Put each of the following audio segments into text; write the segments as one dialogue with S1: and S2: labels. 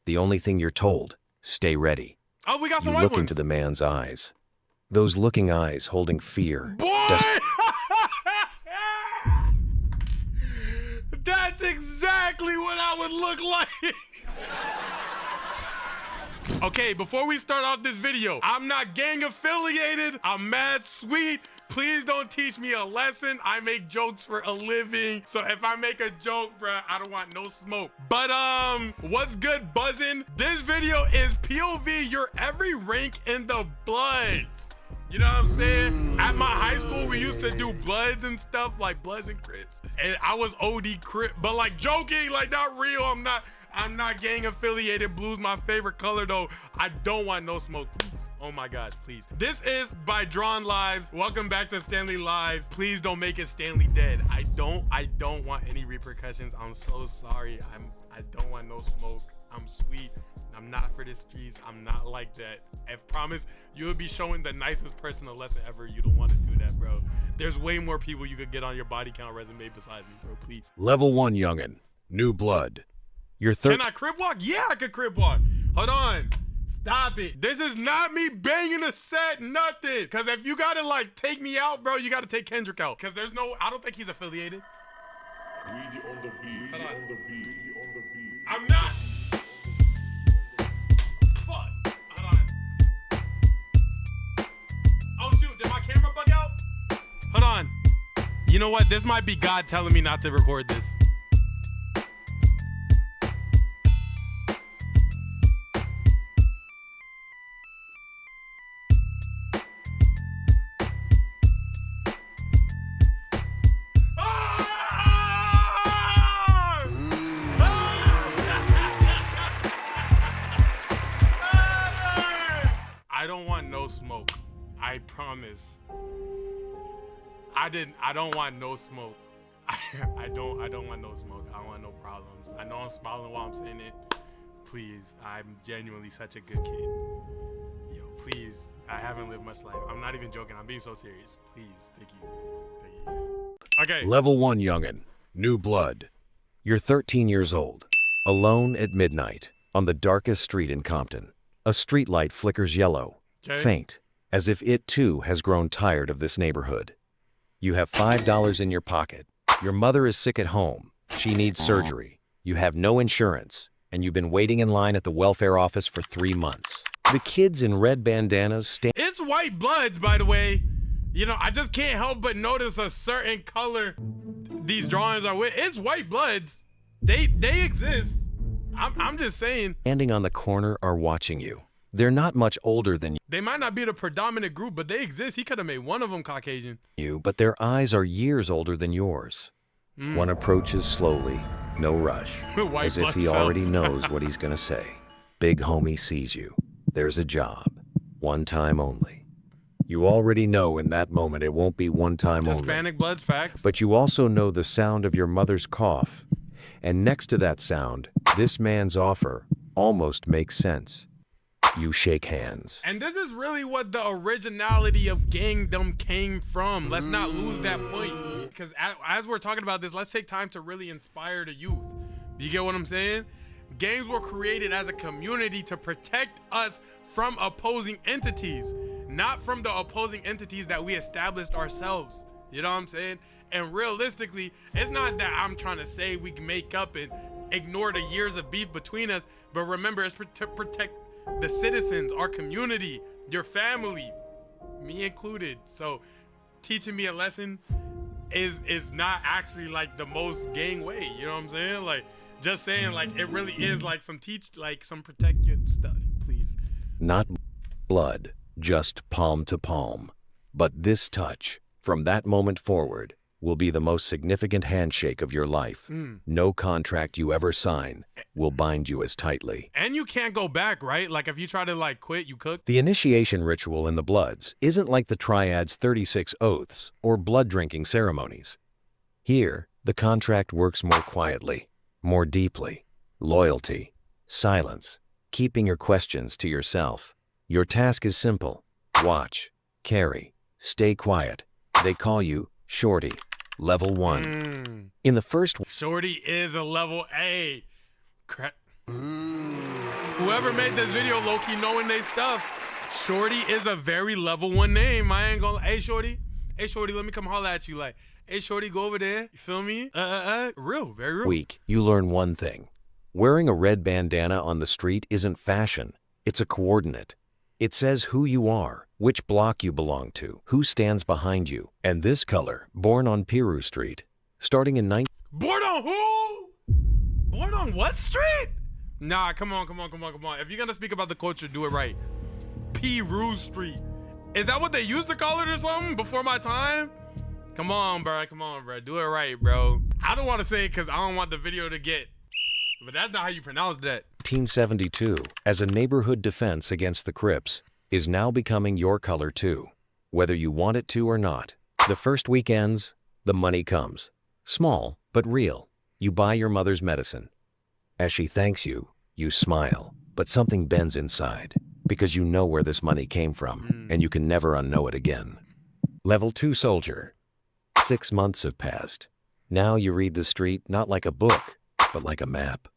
S1: The only thing you're told, stay ready.
S2: Oh, we got some
S1: You
S2: white
S1: look
S2: ones.
S1: into the man's eyes. Those looking eyes holding fear.
S2: Boy! That's exactly what I would look like. Okay, before we start off this video, I'm not gang affiliated. I'm mad sweet. Please don't teach me a lesson. I make jokes for a living. So if I make a joke, bruh, I don't want no smoke. But what's good, buzzing? This video is POV your every rank in the Bloods. You know what I'm saying? At my high school, we used to do Bloods and stuff, like Bloods and Crips. And I was OD Crip, but like joking, like not real. I'm not gang affiliated. Blue's my favorite color though. I don't want no smoke, please. Oh my God, please. This is by Drawn Lives. Welcome back to Stanley Live. Please don't make it Stanley dead. I don't want any repercussions. I'm so sorry. I don't want no smoke. I'm sweet. I'm not for the streets. I'm not like that. I promise you'll be showing the nicest person a lesson ever. You don't want to do that, bro. There's way more people you could get on your body count resume besides me, bro. Please.
S1: Level 1 youngin. New blood. You're
S2: Can I crib walk? Yeah, I could crib walk. Hold on. Stop it. This is not me banging a set, nothing. Because if you got to like take me out, bro, you got to take Kendrick out. Because there's no, I don't think he's affiliated.
S3: Weedy on the beat.
S2: Hold on.
S3: On the beat. On the beat.
S2: I'm not. Fuck. Hold on. Oh shoot, did my camera bug out? Hold on. You know what? This might be God telling me not to record this. I don't want no smoke. I promise. I don't want no smoke. I don't want no smoke. I don't want no problems. I know I'm smiling while I'm saying it. Please, I'm genuinely such a good kid. Yo, please. I haven't lived much life. I'm not even joking. I'm being so serious. Please, thank you. Thank you. Okay.
S1: Level 1 youngin. New blood. You're 13 years old. Alone at midnight on the darkest street in Compton. A streetlight flickers yellow, faint, as if it too has grown tired of this neighborhood. You have $5 in your pocket. Your mother is sick at home. She needs surgery. You have no insurance, and you've been waiting in line at the welfare office for 3 months. The kids in red bandanas stand.
S2: It's white Bloods, by the way. You know, I just can't help but notice a certain color these drawings are with. It's white Bloods. They exist. I'm just saying.
S1: Standing on the corner are watching you. They're not much older than
S2: They might not be the predominant group, but they exist. He could have made one of them Caucasian.
S1: you, but their eyes are years older than yours. One approaches slowly, no rush,
S2: White
S1: as if
S2: blood
S1: he already
S2: cells.
S1: knows what he's gonna say. Big homie sees you. There's a job. One time only. You already know in that moment it won't be one time only.
S2: Hispanic Bloods, facts.
S1: But you also know the sound of your mother's cough. And next to that sound, this man's offer almost makes sense. You shake hands.
S2: And this is really what the originality of Gangdom came from. Let's not lose that point. Because as we're talking about this, let's take time to really inspire the youth. You get what I'm saying? Gangs were created as a community to protect us from opposing entities, not from the opposing entities that we established ourselves. You know what I'm saying? And realistically, it's not that I'm trying to say we can make up and ignore the years of beef between us, but remember, it's to protect the citizens, our community, your family, me included. So teaching me a lesson is not actually like the most gang way. You know what I'm saying? Like, just saying, like, it really is like some protect your stuff, please.
S1: Not blood, just palm to palm. But this touch, from that moment forward, will be the most significant handshake of your life. No contract you ever sign will bind you as tightly.
S2: And you can't go back, right? Like if you try to like quit, you cook.
S1: The initiation ritual in the Bloods isn't like the Triad's 36 oaths or blood drinking ceremonies. Here, the contract works more quietly, more deeply. Loyalty, silence, keeping your questions to yourself. Your task is simple. Watch, carry, stay quiet. They call you Shorty. Level 1. In the first
S2: Shorty is a level A. Whoever made this video, low-key knowing they stuff. Shorty is a very level 1 name. I ain't gonna, hey Shorty, let me come holler at you. Like, hey Shorty, go over there. You feel me? Real, very real.
S1: Week, you learn one thing. Wearing a red bandana on the street isn't fashion. It's a coordinate. It says who you are, which block you belong to, who stands behind you, and this color, born on Piru Street. Starting in
S2: Born on who? Born on what street? Nah, come on. If you're gonna speak about the culture, do it right. Piru Street. Is that what they used to call it or something before my time? Come on, bro. Do it right, bro. I don't want to say it because I don't want the video to get, but that's not how you pronounce that.
S1: 1972, as a neighborhood defense against the Crips, is now becoming your color too, whether you want it to or not. The first week ends, the money comes. Small, but real. You buy your mother's medicine. As she thanks you, you smile, but something bends inside, because you know where this money came from, and you can never unknow it again. Level 2 soldier. 6 months have passed. Now you read the street not like a book, but like a map.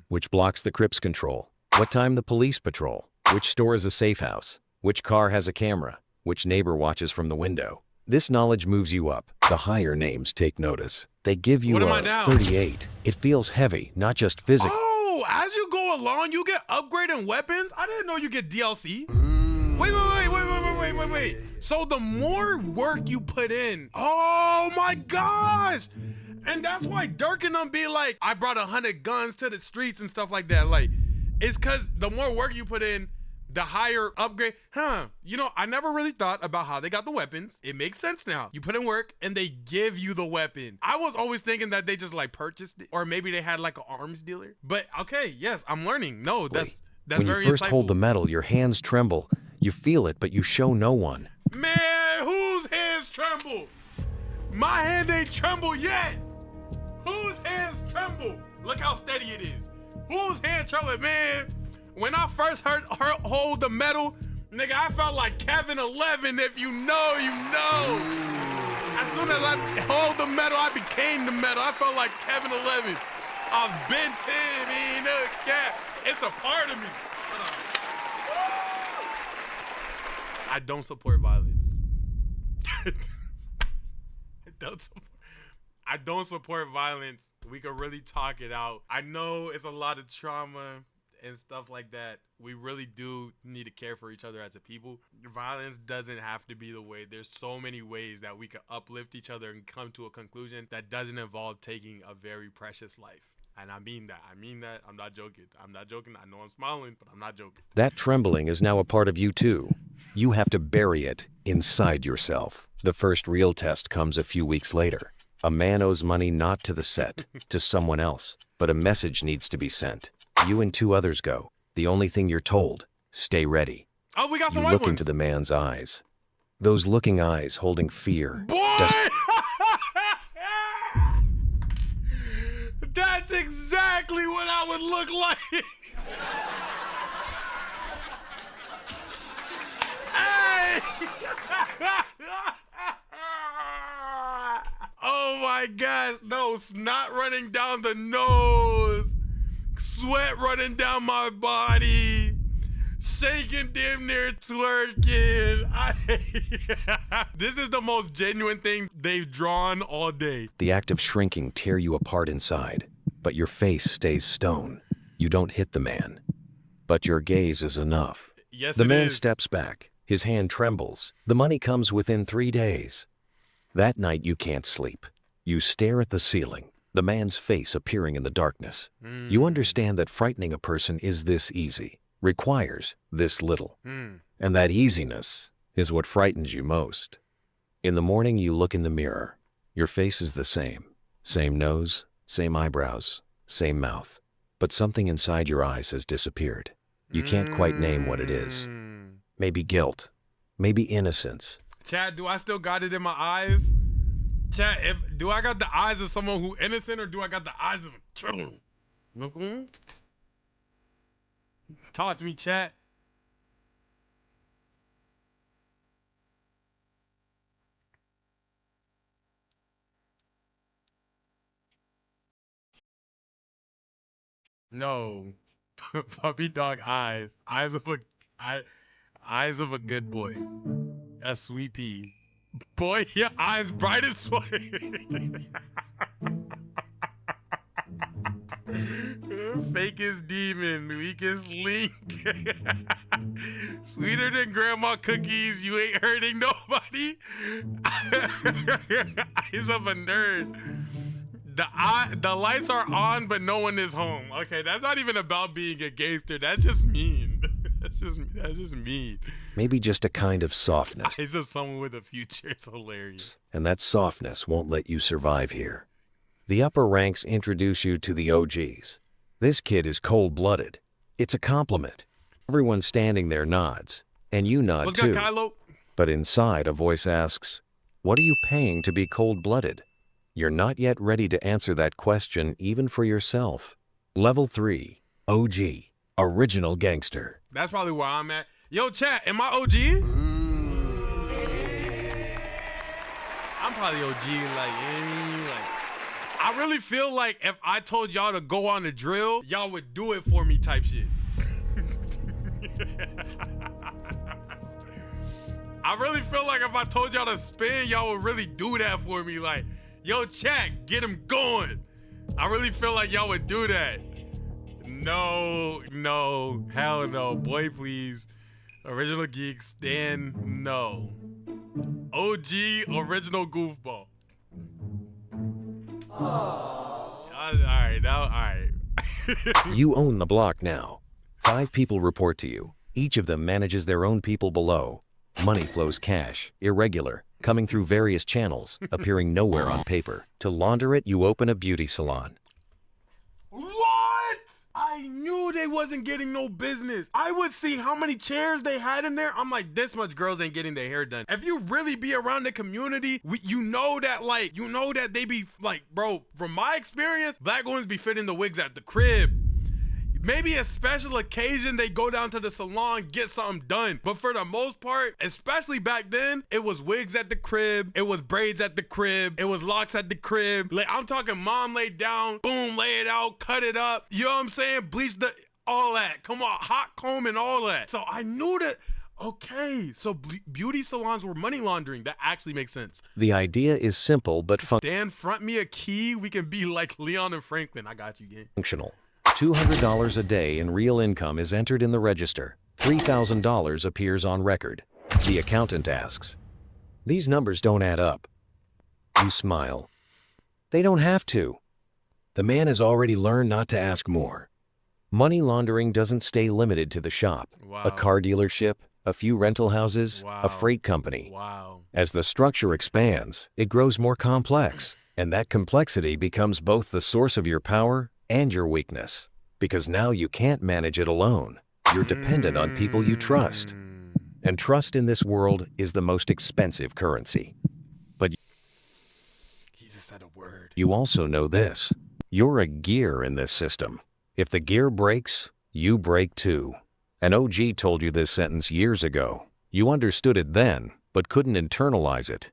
S1: Which blocks the Crips control? What time the police patrol? Which store is a safe house? Which car has a camera? Which neighbor watches from the window? This knowledge moves you up. The higher names take notice. They give you a 38. It feels heavy, not just physical.
S2: Oh, as you go along, you get upgrading weapons? I didn't know you get DLC. Wait. So the more work you put in, oh my gosh. And that's why Dirk and them be like, I brought 100 guns to the streets and stuff like that. Like, it's because the more work you put in, the higher upgrade. You know, I never really thought about how they got the weapons. It makes sense now. You put in work and they give you the weapon. I was always thinking that they just like purchased it, or maybe they had like an arms dealer. But okay, yes, I'm learning. No, that's
S1: when
S2: very
S1: you first
S2: insightful.
S1: hold the metal, your hands tremble. You feel it, but you show no one.
S2: Man, whose hands tremble? My hand ain't tremble yet. Whose hands tremble? Look how steady it is. Whose hand tremble, man? When I first heard her hold the metal, nigga, I felt like Kevin 11. If you know, you know. As soon as I hold the metal, I became the metal. I felt like Kevin 11. I've been 10 in a cat. It's a part of me. I don't support violence. I don't support violence. We could really talk it out. I know it's a lot of trauma and stuff like that. We really do need to care for each other as a people. Violence doesn't have to be the way. There's so many ways that we could uplift each other and come to a conclusion that doesn't involve taking a very precious life. And I mean that. I'm not joking. I know I'm smiling, but I'm not joking.
S1: That trembling is now a part of you too. You have to bury it inside yourself. The first real test comes a few weeks later. A man owes money not to the set, to someone else, but a message needs to be sent. You and 2 others go. The only thing you're told, stay ready.
S2: Oh, we got some
S1: You look into the man's eyes. Those looking eyes holding fear.
S2: Boy! That's exactly what I would look like. Hey! Oh my gosh, no, snot running down the nose, sweat running down my body, shaking, damn near twerking. This is the most genuine thing they've drawn all day.
S1: The act of shrinking tear you apart inside, but your face stays stone. You don't hit the man, but your gaze is enough.
S2: Yes,
S1: the man steps back. His hand trembles. The money comes within 3 days. That night you can't sleep. You stare at the ceiling, the man's face appearing in the darkness. You understand that frightening a person is this easy, requires this little. And that easiness is what frightens you most. In the morning you look in the mirror. Your face is the same. Same nose, same eyebrows, same mouth. But something inside your eyes has disappeared. You can't quite name what it is. Maybe guilt, maybe innocence.
S2: Chad, do I still got it in my eyes? Chad, do I got the eyes of someone who innocent, or do I got the eyes of a killer? Talk to me, Chad. No. Puppy dog eyes. Eyes of a good boy. A sweet pea. Boy, your eyes bright as fuck. Fakest demon, weakest link. Sweeter than grandma cookies, you ain't hurting nobody. Eyes of a nerd. The lights are on, but no one is home. Okay, that's not even about being a gangster. That's just mean. That's just mean.
S1: Maybe just a kind of softness.
S2: Eyes of someone with a future. It's hilarious.
S1: And that softness won't let you survive here. The upper ranks introduce you to the OGs. This kid is cold-blooded. It's a compliment. Everyone standing there nods, and you nod
S2: What's
S1: too.
S2: good, Kylo?
S1: But inside, a voice asks, "What are you paying to be cold-blooded?" You're not yet ready to answer that question even for yourself. Level 3, OG, Original Gangster.
S2: That's probably where I'm at. Yo, chat, am I OG? I'm probably OG, I really feel like if I told y'all to go on a drill, y'all would do it for me type shit. I really feel like if I told y'all to spin, y'all would really do that for me. Like, yo, chat, get him going. I really feel like y'all would do that. No, hell no. Boy, please. Original Geek, Stan, no. OG, original goofball. All right.
S1: You own the block now. 5 people report to you. Each of them manages their own people below. Money flows cash, irregular, coming through various channels, appearing nowhere on paper. To launder it, you open a beauty salon.
S2: What? I knew they wasn't getting no business. I would see how many chairs they had in there. I'm like, this much girls ain't getting their hair done. If you really be around the community, you know that they be like, bro, from my experience, black women be fitting the wigs at the crib. Maybe a special occasion they go down to the salon, get something done. But for the most part, especially back then, it was wigs at the crib. It was braids at the crib. It was locks at the crib. Like, I'm talking mom laid down, boom, lay it out, cut it up. You know what I'm saying? Bleach all that. Come on, hot comb and all that. So I knew that. Okay, so beauty salons were money laundering. That actually makes sense.
S1: The idea is simple but
S2: Dan, front me a key. We can be like Leon and Franklin. I got you, gang.
S1: functional. $200 a day in real income is entered in the register. $3,000 appears on record. The accountant asks, "These numbers don't add up." You smile. They don't have to. The man has already learned not to ask more. Money laundering doesn't stay limited to the shop.
S2: Wow.
S1: A car dealership, a few rental houses,
S2: Wow.
S1: a freight company.
S2: Wow.
S1: As the structure expands, it grows more complex, and that complexity becomes both the source of your power and your weakness, because now you can't manage it alone. You're dependent on people you trust. And trust in this world is the most expensive currency. But
S2: He just said a word.
S1: you also know this. You're a gear in this system. If the gear breaks, you break too. An OG told you this sentence years ago. You understood it then, but couldn't internalize it.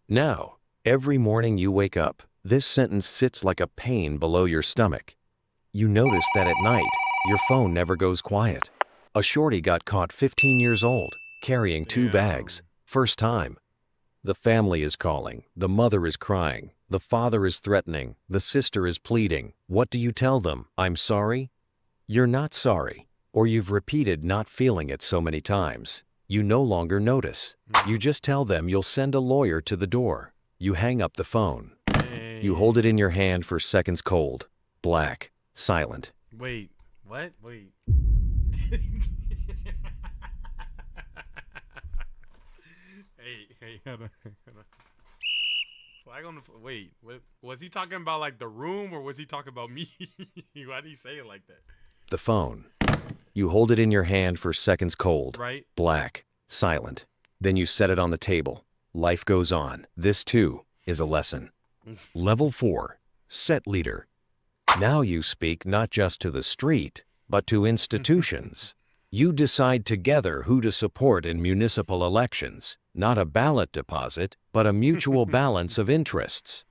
S1: Now, every morning you wake up, this sentence sits like a pain below your stomach. You notice that at night, your phone never goes quiet. A shorty got caught 15 years old, carrying 2 bags. First time. The family is calling. The mother is crying. The father is threatening. The sister is pleading. What do you tell them? I'm sorry? You're not sorry. Or you've repeated not feeling it so many times. You no longer notice. You just tell them you'll send a lawyer to the door. You hang up the phone. You hold it in your hand for seconds cold, black, silent.
S2: Wait, what? Wait. Hey, hold on. Flag on the wait. What, was he talking about like the room or was he talking about me? Why did he say it like that?
S1: The phone. You hold it in your hand for seconds cold,
S2: Right.
S1: black, silent. Then you set it on the table. Life goes on. This too is a lesson. Level 4, set leader. Now you speak not just to the street, but to institutions. You decide together who to support in municipal elections, not a ballot deposit, but a mutual balance of interests.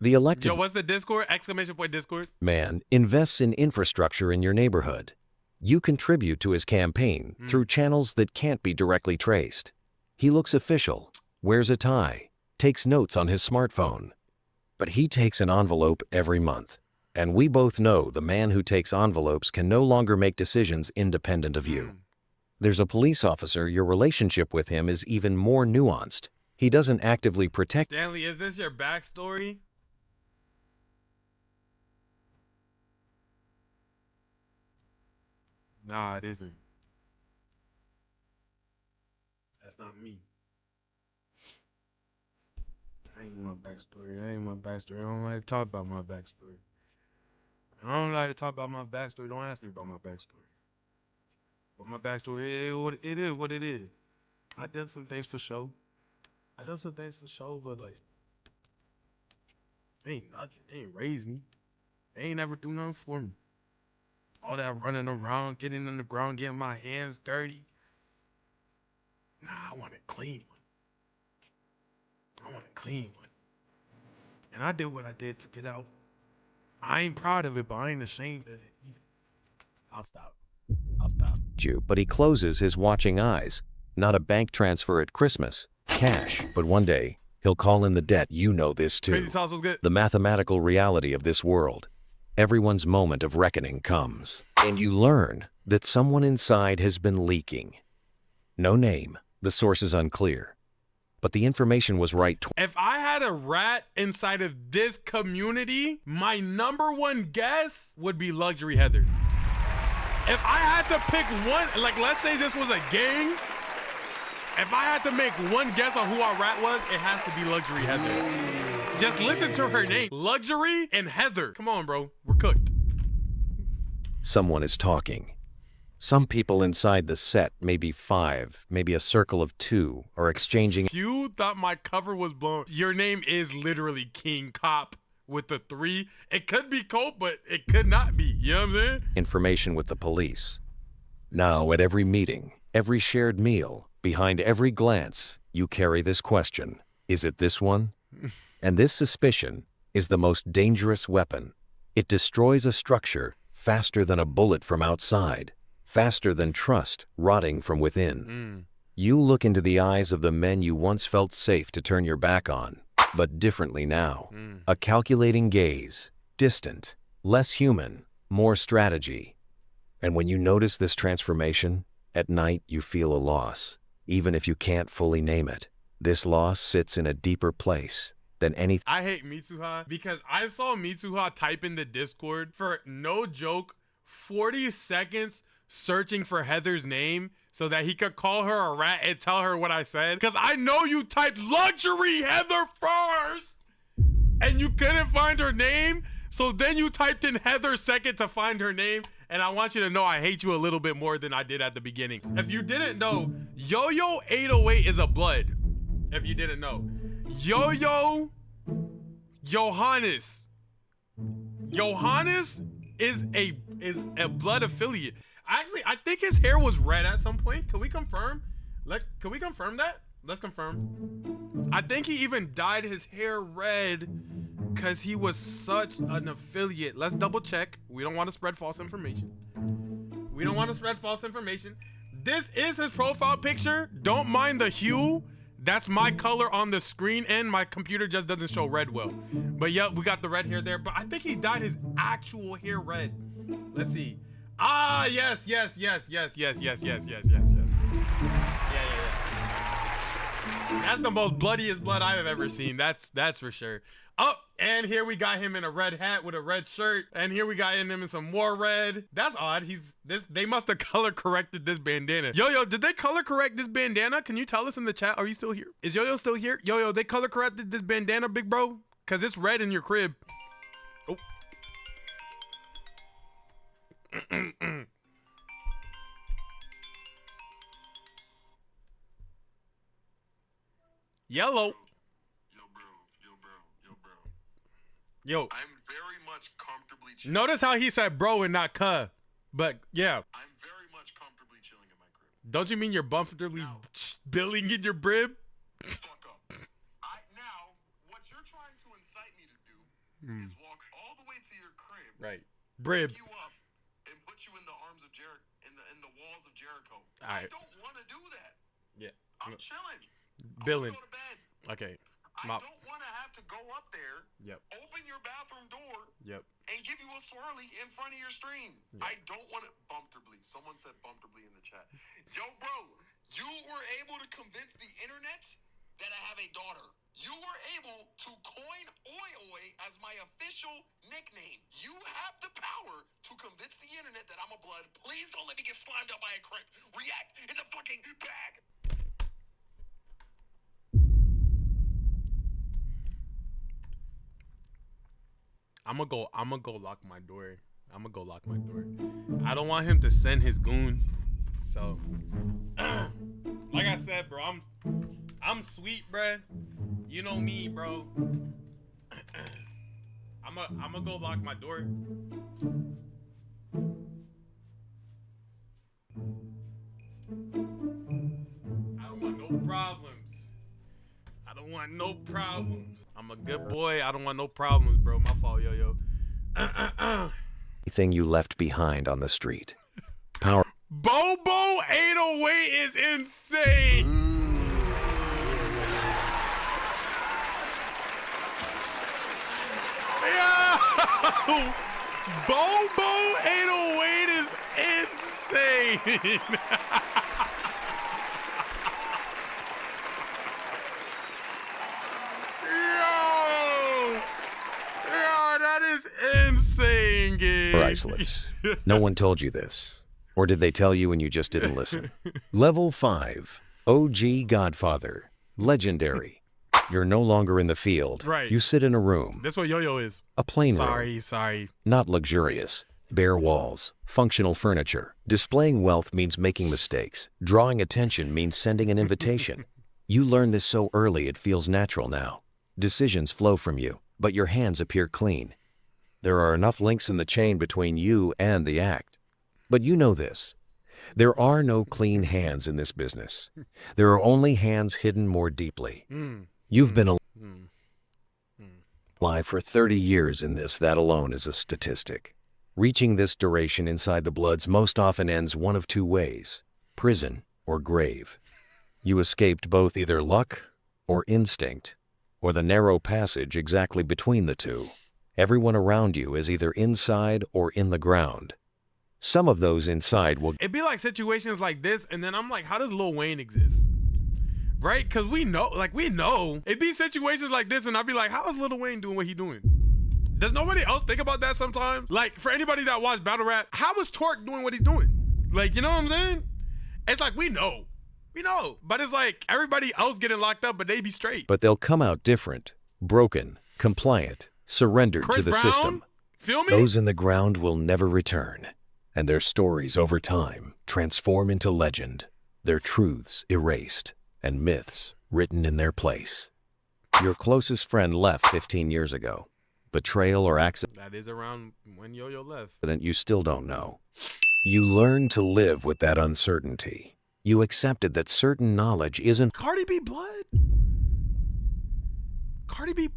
S1: The elected
S2: Yo, what's the Discord? Exclamation point Discord.
S1: man invests in infrastructure in your neighborhood. You contribute to his campaign through channels that can't be directly traced. He looks official, wears a tie, takes notes on his smartphone. But he takes an envelope every month. And we both know the man who takes envelopes can no longer make decisions independent of you. There's a police officer, your relationship with him is even more nuanced. He doesn't actively protect.
S2: Stanley, is this your backstory? Nah, it isn't. That's not me. That ain't my backstory. That ain't my backstory. I don't like to talk about my backstory. I don't like to talk about my backstory. Don't ask me about my backstory. But my backstory it is what it is. I did some things for show. But like, they ain't raised me. They ain't never do nothing for me. All that running around, getting in the ground, getting my hands dirty. Nah, I want a clean one. And I did what I did to get out. I ain't proud of it, but I ain't ashamed of it either. I'll stop.
S1: But he closes his watching eyes. Not a bank transfer at Christmas. Cash. But one day, he'll call in the debt. You know this too.
S2: Crazy sauce was good.
S1: The mathematical reality of this world. Everyone's moment of reckoning comes. And you learn that someone inside has been leaking. No name. The source is unclear. But the information was right.
S2: If I had a rat inside of this community, my number one guess would be Luxury Heather. If I had to pick one, like let's say this was a gang, if I had to make one guess on who our rat was, it has to be Luxury Heather. Just listen to her name. Luxury and Heather. Come on, bro. We're cooked.
S1: Someone is talking. Some people inside the set, maybe 5, maybe a circle of 2, are exchanging.
S2: You thought my cover was blown. Your name is literally King Cop with the 3. It could be Cope, but it could not be. You know what I'm saying?
S1: Information with the police. Now, at every meeting, every shared meal, behind every glance, you carry this question. Is it this one? And this suspicion is the most dangerous weapon. It destroys a structure faster than a bullet from outside. Faster than trust rotting from within. You look into the eyes of the men you once felt safe to turn your back on, but differently now. A calculating gaze, distant, less human, more strategy. And when you notice this transformation, at night you feel a loss, even if you can't fully name it. This loss sits in a deeper place than anything.
S2: I hate Mitsuha because I saw Mitsuha type in the Discord for, no joke, 40 seconds searching for Heather's name so that he could call her a rat and tell her what I said. Because I know you typed Luxury Heather first and you couldn't find her name. So then you typed in Heather second to find her name. And I want you to know I hate you a little bit more than I did at the beginning. If you didn't know, Yo-Yo 808 is a blood. If you didn't know. Yo-Yo Johannes is a blood affiliate. Actually, I think his hair was red at some point. Can we confirm? Can we confirm that? Let's confirm. I think he even dyed his hair red because he was such an affiliate. Let's double check. We don't want to spread false information. This is his profile picture. Don't mind the hue. That's my color on the screen, and my computer just doesn't show red well. But yeah, we got the red hair there. But I think he dyed his actual hair red. Let's see. Ah, yes. Yeah. That's the most bloodiest blood I've ever seen. That's for sure. Oh, and here we got him in a red hat with a red shirt, and here we got him in some more red. That's odd. They must have color corrected this bandana. Yo, did they color correct this bandana? Can you tell us in the chat? Are you still here? Is Yo-Yo still here? Yo, they color corrected this bandana, big bro? Cause it's red in your crib. Oh. Yellow. Yo.
S3: I'm very much comfortably chilling.
S2: Notice how he said bro and not cuh. But yeah.
S3: I'm very much comfortably chilling in my crib.
S2: Don't you mean you're comfortably billing in your brib?
S3: Fuck up. Now, what you're trying to incite me to do is walk all the way to your crib.
S2: Right. Brib.
S3: Pick you up and put you in the arms of Jared. walls of Jericho.
S2: All right.
S3: I don't want to do that.
S2: Yeah.
S3: I'm chilling.
S2: Billing.
S3: I wanna go to bed.
S2: Okay.
S3: I don't want to have to go up there, open your bathroom door, and give you a swirly in front of your stream. I don't want to comfortably. Someone said comfortably in the chat. Yo, bro, you were able to convince the internet that I have a daughter. You were able to coin Oi Oi as my official nickname. You have the power to convince the internet that I'm a blood. Please don't let me get slimed up by a crip. React in the fucking bag.
S2: I'm gonna go lock my door. I don't want him to send his goons. So, like I said, bro, I'm sweet, bro. You know me, bro. I'm gonna go lock my door. I don't want no problems. I'm a good boy. I don't want no problems, bro. My fault, yo.
S1: Anything you left behind on the street. Power.
S2: Bobo 808 is insane. Yo! Bobo 808 is insane. That is insane, gang.
S1: Isolates. No one told you this. Or did they tell you and you just didn't listen? Level 5. OG Godfather. Legendary. You're no longer in the field.
S2: Right.
S1: You sit in a room.
S2: That's what Yo-Yo is.
S1: A plain room.
S2: Sorry.
S1: Not luxurious. Bare walls. Functional furniture. Displaying wealth means making mistakes. Drawing attention means sending an invitation. You learn this so early it feels natural now. Decisions flow from you, but your hands appear clean. There are enough links in the chain between you and the act. But you know this. There are no clean hands in this business. There are only hands hidden more deeply. You've been alive for 30 years in this. That alone is a statistic. Reaching this duration inside the bloods most often ends one of two ways: prison or grave. You escaped both either luck or instinct, or the narrow passage exactly between the two. Everyone around you is either inside or in the ground. Some of those inside will...
S2: It'd be like situations like this, and then I'm like, how does Lil Wayne exist? Right? Because we know. It'd be situations like this, and I'd be like, how is Lil Wayne doing what he doing? Does nobody else think about that sometimes? Like, for anybody that watch battle rap, how is Torque doing what he's doing? Like, you know what I'm saying? It's like, we know. But it's like, everybody else getting locked up, but they be straight.
S1: But they'll come out different, broken, compliant, surrendered to the system.
S2: Feel me?
S1: Those in the ground will never return, and their stories over time transform into legend, their truths erased, and myths written in their place. Your closest friend left 15 years ago. Betrayal or accident.
S2: That is around when Yo-Yo left.
S1: You still don't know. You learn to live with that uncertainty. You accepted that certain knowledge isn't...
S2: Cardi B blood? Cardi B?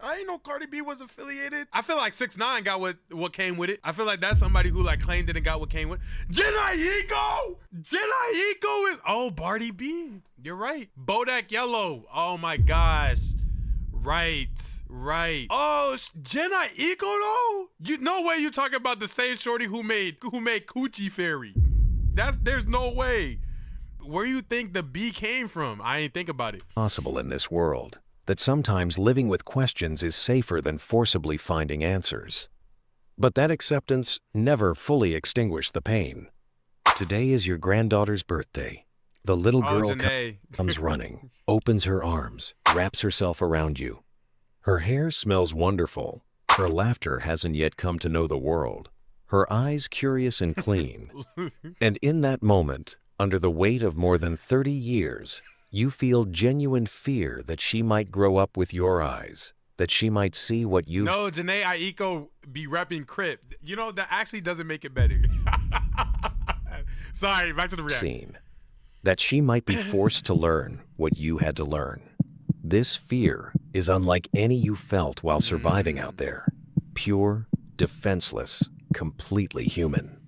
S2: I didn't know Cardi B was affiliated. I feel like 6ix9ine got what came with it. I feel like that's somebody who like claimed it and got what came with it. Jenna Iko is... Oh, Barty B. You're right. Bodak Yellow. Oh my gosh. Right. Oh, Jenna Iko though? No way you talking about the same shorty who made Coochie Fairy. There's no way. Where you think the B came from? I ain't think about it.
S1: Possible in this world that sometimes living with questions is safer than forcibly finding answers. But that acceptance never fully extinguished the pain. Today is your granddaughter's birthday. The little girl comes running, opens her arms, wraps herself around you. Her hair smells wonderful. Her laughter hasn't yet come to know the world. Her eyes curious and clean. And in that moment, under the weight of more than 30 years, you feel genuine fear that she might grow up with your eyes, that she might see what you've...
S2: No, Janae Aiko be repping Crip. You know, that actually doesn't make it better. Sorry, back to the reaction.
S1: Seen. That she might be forced to learn what you had to learn. This fear is unlike any you felt while surviving out there. Pure, defenseless, completely human.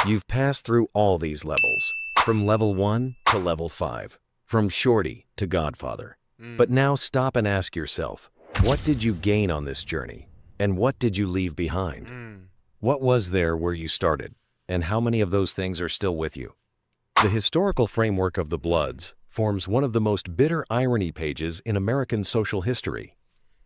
S1: You've passed through all these levels, from level 1 to level 5, from Shorty to Godfather. But now stop and ask yourself, what did you gain on this journey? And what did you leave behind? What was there where you started? And how many of those things are still with you? The historical framework of the Bloods forms one of the most bitter irony pages in American social history.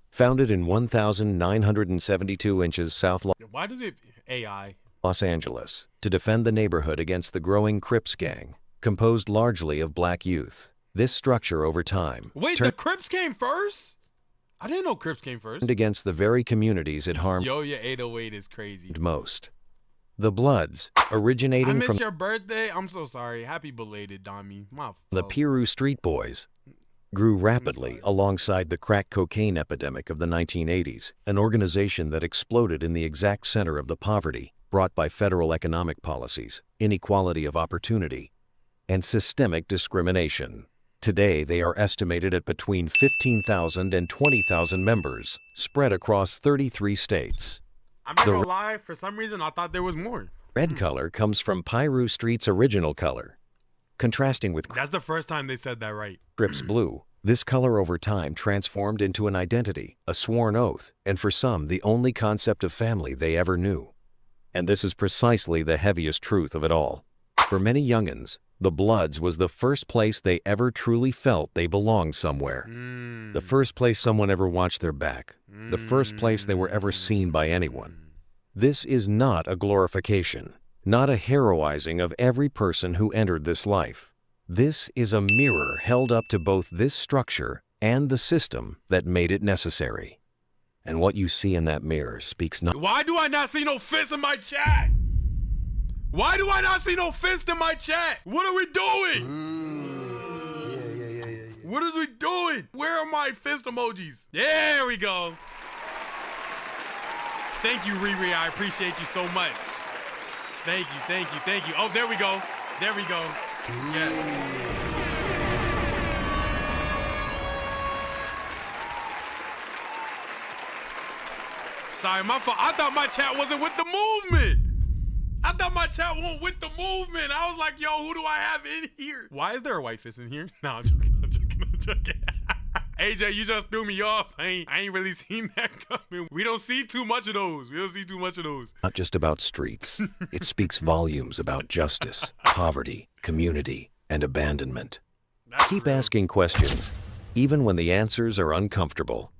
S1: Founded in 1,972 inches South
S2: Why does it AI?
S1: Los Angeles to defend the neighborhood against the growing Crips gang, composed largely of black youth. This structure over time
S2: Wait, the Crips came first? I didn't know Crips came first.
S1: Against the very communities it harmed
S2: Yo, your 808 is crazy.
S1: most. The Bloods, originating
S2: I missed
S1: from
S2: your birthday. I'm so sorry. Happy belated, Dami.
S1: the Piru Street Boys, grew rapidly alongside the crack cocaine epidemic of the 1980s, an organization that exploded in the exact center of the poverty brought by federal economic policies, inequality of opportunity, and systemic discrimination. Today, they are estimated at between 15,000 and 20,000 members, spread across 33 states.
S2: I'm not gonna lie, for some reason I thought there was more.
S1: Red color comes from Piru Street's original color, contrasting with
S2: That's the first time they said that right.
S1: Crips blue. This color over time transformed into an identity, a sworn oath, and for some, the only concept of family they ever knew. And this is precisely the heaviest truth of it all. For many young'uns, the Bloods was the first place they ever truly felt they belonged somewhere. The first place someone ever watched their back. The first place they were ever seen by anyone. This is not a glorification, not a heroizing of every person who entered this life. This is a mirror held up to both this structure and the system that made it necessary. And what you see in that mirror speaks not.
S2: Why do I not see no fists in my chat? Why do I not see no fist in my chat? What are we doing? What is we doing? Where are my fist emojis? There we go. Thank you, Riri. I appreciate you so much. Thank you, thank you, thank you. Oh, there we go. There we go. Yes. Sorry, my fault. I thought my chat wasn't with the movement. I thought my chat wasn't with the movement. I was like, yo, who do I have in here? Why is there a white fist in here? No, I'm joking, I'm joking, I'm joking. AJ, you just threw me off. I ain't really seen that coming. We don't see too much of those. We don't see too much of those.
S1: Not just about streets. It speaks volumes about justice, poverty, community, and abandonment. Keep asking questions, even when the answers are uncomfortable.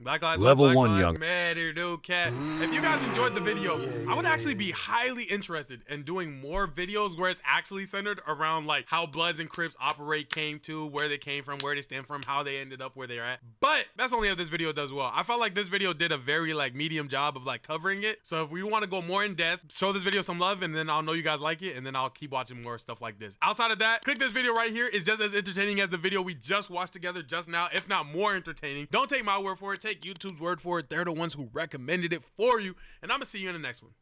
S2: Black Lives
S1: Level
S2: Black
S1: 1
S2: Lives
S1: young.
S2: Matter, no cat. If you guys enjoyed the video, I would actually be highly interested in doing more videos where it's actually centered around like how Bloods and Crips operate, came to, where they came from, where they stem from, how they ended up where they're at. But that's only if this video does well. I felt like this video did a very like medium job of like covering it. So if we want to go more in depth, show this video some love, and then I'll know you guys like it, and then I'll keep watching more stuff like this. Outside of that, click this video right here. It's just as entertaining as the video we just watched together just now, if not more entertaining. Don't take my word for it. Take YouTube's word for it. They're the ones who recommended it for you. And I'm gonna see you in the next one.